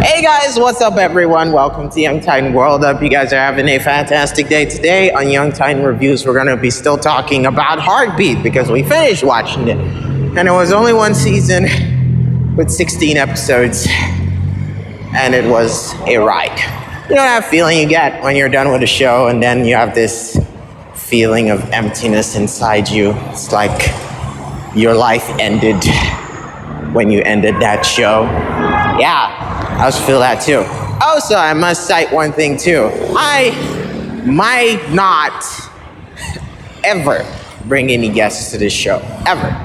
Hey guys, what's up everyone? Welcome to Young Titan World. Hope you guys are having a fantastic day. Today on Young Titan Reviews, we're going to be still talking about Heartbeat because we finished watching it. And it was only one season with 16 episodes. And it was a ride. You know that feeling you get when you're done with a show and then you have this feeling of emptiness inside you. It's like your life ended when you ended that show. Yeah. I also feel that too. Also, I must cite one thing too. I might not ever bring any guests to this show, ever.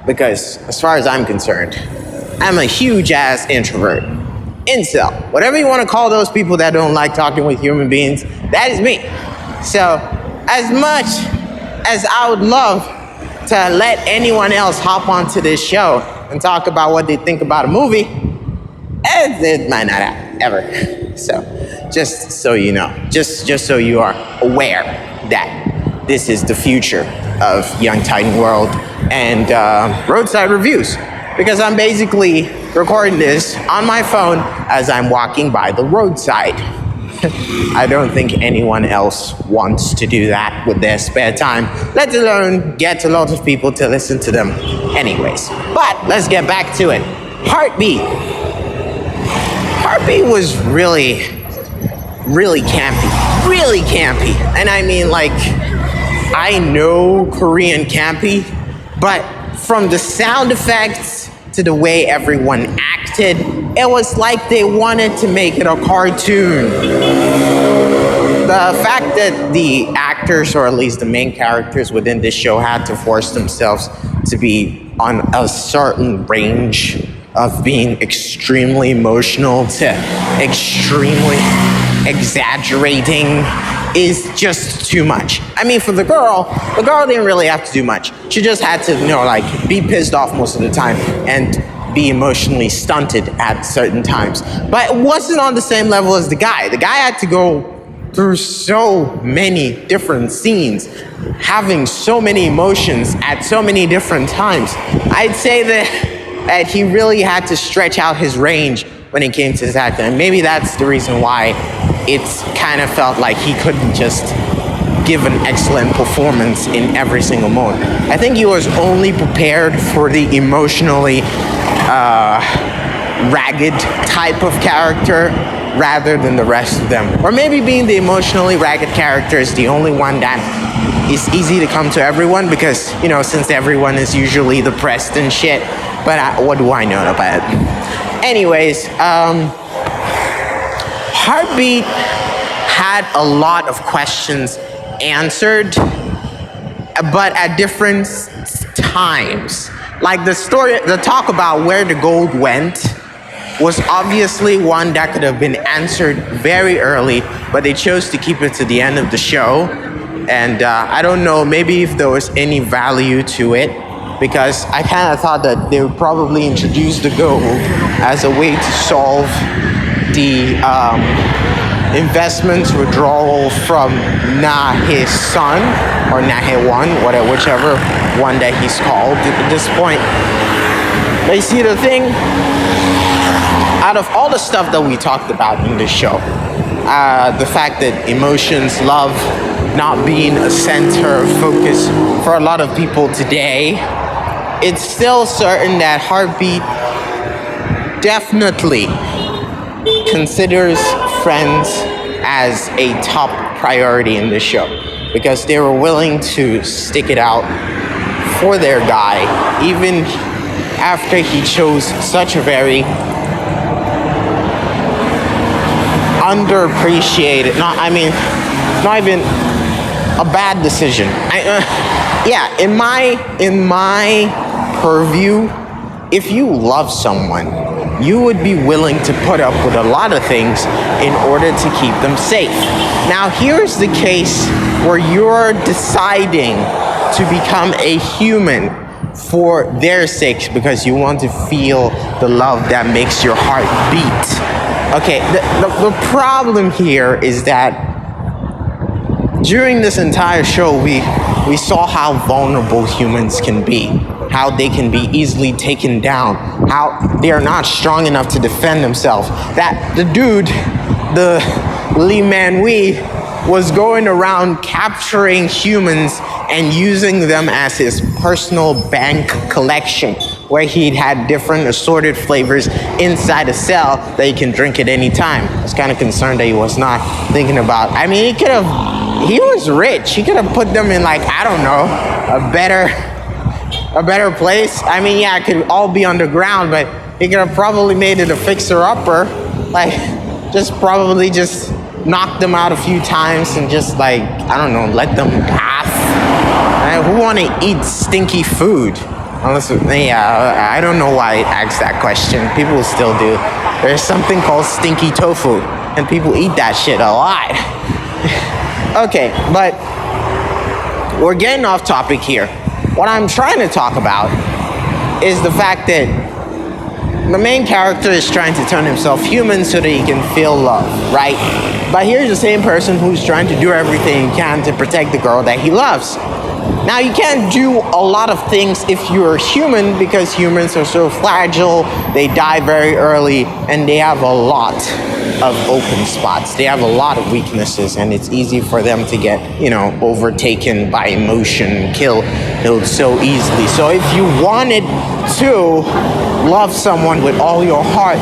Because as far as I'm concerned, I'm a huge ass introvert. Incel. Whatever you want to call those people that don't like talking with human beings, that is me. So, as much as I would love to let anyone else hop onto this show and talk about what they think about a movie, it might not happen, ever. So, just so you know, just so you are aware that this is the future of Young Titan World and Roadside Reviews. Because I'm basically recording this on my phone as I'm walking by the roadside. I don't think anyone else wants to do that with their spare time, let alone get a lot of people to listen to them anyways. But let's get back to it. Heartbeat was really campy. And I mean, like, I know Korean campy, but from the sound effects to the way everyone acted, it was like they wanted to make it a cartoon. The fact that the actors, or at least the main characters within this show, had to force themselves to be on a certain range of being extremely emotional to extremely exaggerating is just too much. I mean, for the girl didn't really have to do much. She just had to, be pissed off most of the time and be emotionally stunted at certain times. But it wasn't on the same level as the guy. The guy had to go through so many different scenes, having so many emotions at so many different times. I'd say that he really had to stretch out his range when it came to his acting. And maybe that's the reason why it's kind of felt like he couldn't just give an excellent performance in every single moment. I think he was only prepared for the emotionally ragged type of character rather than the rest of them. Or maybe being the emotionally ragged character is the only one that is easy to come to everyone because, since everyone is usually depressed and shit. But what do I know about it? Anyways, Heartbeat had a lot of questions answered, but at different times. Like the talk about where the gold went was obviously one that could have been answered very early, but they chose to keep it to the end of the show. And I don't know, maybe if there was any value to it, because I kind of thought that they would probably introduce the gold as a way to solve the investment withdrawal from Nahe's son, or Nahe1, whichever one that he's called at this point. But you see, the thing, out of all the stuff that we talked about in this show, the fact that emotions, love, not being a center of focus for a lot of people today, it's still certain that Heartbeat definitely considers friends as a top priority in this show because they were willing to stick it out for their guy even after he chose such a very underappreciated, not even a bad decision. In my purview, if you love someone, you would be willing to put up with a lot of things in order to keep them safe. Now, here's the case where you're deciding to become a human for their sakes because you want to feel the love that makes your heart beat. Okay, the problem here is that during this entire show, we saw how vulnerable humans can be. how they can be easily taken down, how they are not strong enough to defend themselves. That the dude, the Lee Man Wee, was going around capturing humans and using them as his personal bank collection, where he had different assorted flavors inside a cell that you can drink at any time. I was kind of concerned that he was not thinking about. I mean, he was rich. He could have put them in, like, I don't know, a better place. I mean, yeah, it could all be underground, but he could have probably made it a fixer-upper, like, just knock them out a few times and just, like, I don't know, let them pass. Right? Who want to eat stinky food? Unless, yeah, I don't know why I asked that question. People still do. There's something called stinky tofu, and people eat that shit a lot. Okay, but we're getting off topic here. What I'm trying to talk about is the fact that the main character is trying to turn himself human so that he can feel love, right? But here's the same person who's trying to do everything he can to protect the girl that he loves. Now, you can't do a lot of things if you're human, because humans are so fragile, they die very early, and they have a lot of open spots. They have a lot of weaknesses, and it's easy for them to get, overtaken by emotion, killed so easily. So if you wanted to love someone with all your heart,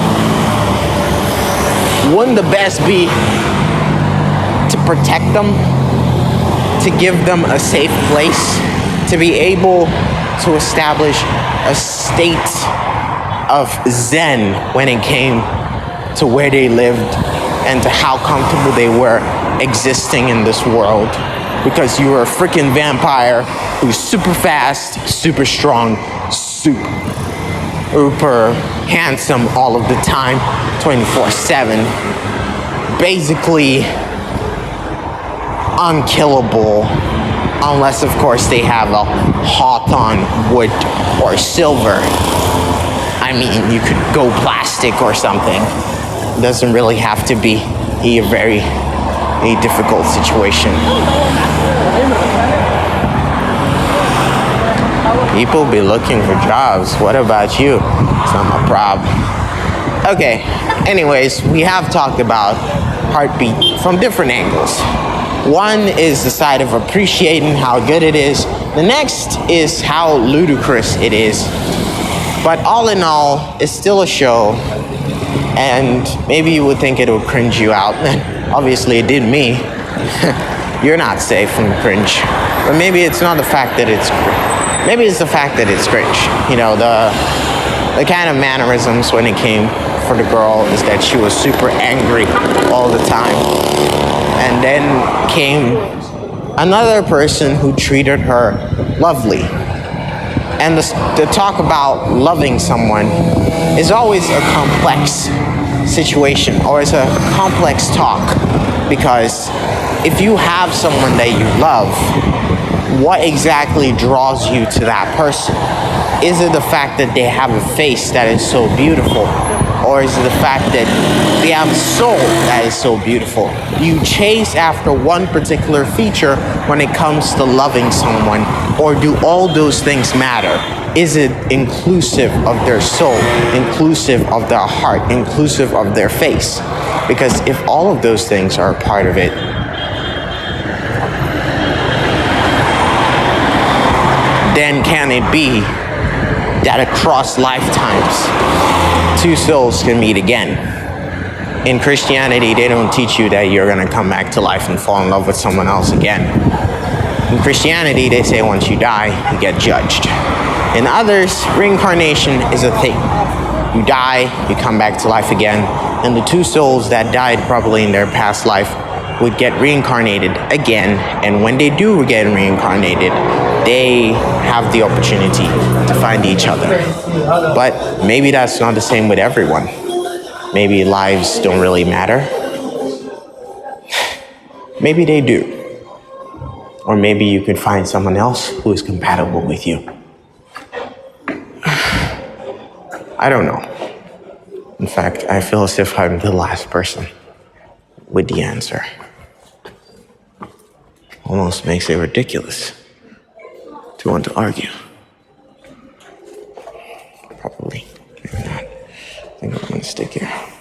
wouldn't the best be to protect them, to give them a safe place, to be able to establish a state of zen when it came to where they lived and to how comfortable they were existing in this world? Because you were a freaking vampire who's super fast, super strong, super handsome all of the time, 24/7. Basically unkillable, unless of course they have a hawthorn wood or silver. I mean, you could go plastic or something. It doesn't really have to be a very difficult situation. People be looking for jobs. What about you? It's not my problem. Okay, anyways, we have talked about heartbeat from different angles. One is the side of appreciating how good it is. The next is how ludicrous it is. But all in all, it's still a show. And maybe you would think it would cringe you out. Obviously, it did me. You're not safe from cringe. But maybe it's not the fact that it's cringe. Maybe it's the fact that it's cringe. The kind of mannerisms when it came for the girl is that she was super angry all the time. And then came another person who treated her lovely. And the talk about loving someone is always a complex situation, or it's a complex talk, because if you have someone that you love, what exactly draws you to that person? Is it the fact that they have a face that is so beautiful? Or is it the fact that they have a soul that is so beautiful? You chase after one particular feature when it comes to loving someone, or do all those things matter? Is it inclusive of their soul, inclusive of their heart, inclusive of their face? Because if all of those things are a part of it, then can it be that across lifetimes, two souls can meet again? In Christianity, they don't teach you that you're going to come back to life and fall in love with someone else again. In Christianity, they say once you die, you get judged. In others, reincarnation is a thing. You die, you come back to life again, and the two souls that died probably in their past life would get reincarnated again, and when they do get reincarnated, they have the opportunity to find each other. But maybe that's not the same with everyone. Maybe lives don't really matter. Maybe they do. Or maybe you could find someone else who is compatible with you. I don't know. In fact, I feel as if I'm the last person with the answer. Almost makes it ridiculous to want to argue. probably. Maybe not. I think I'm gonna stick here.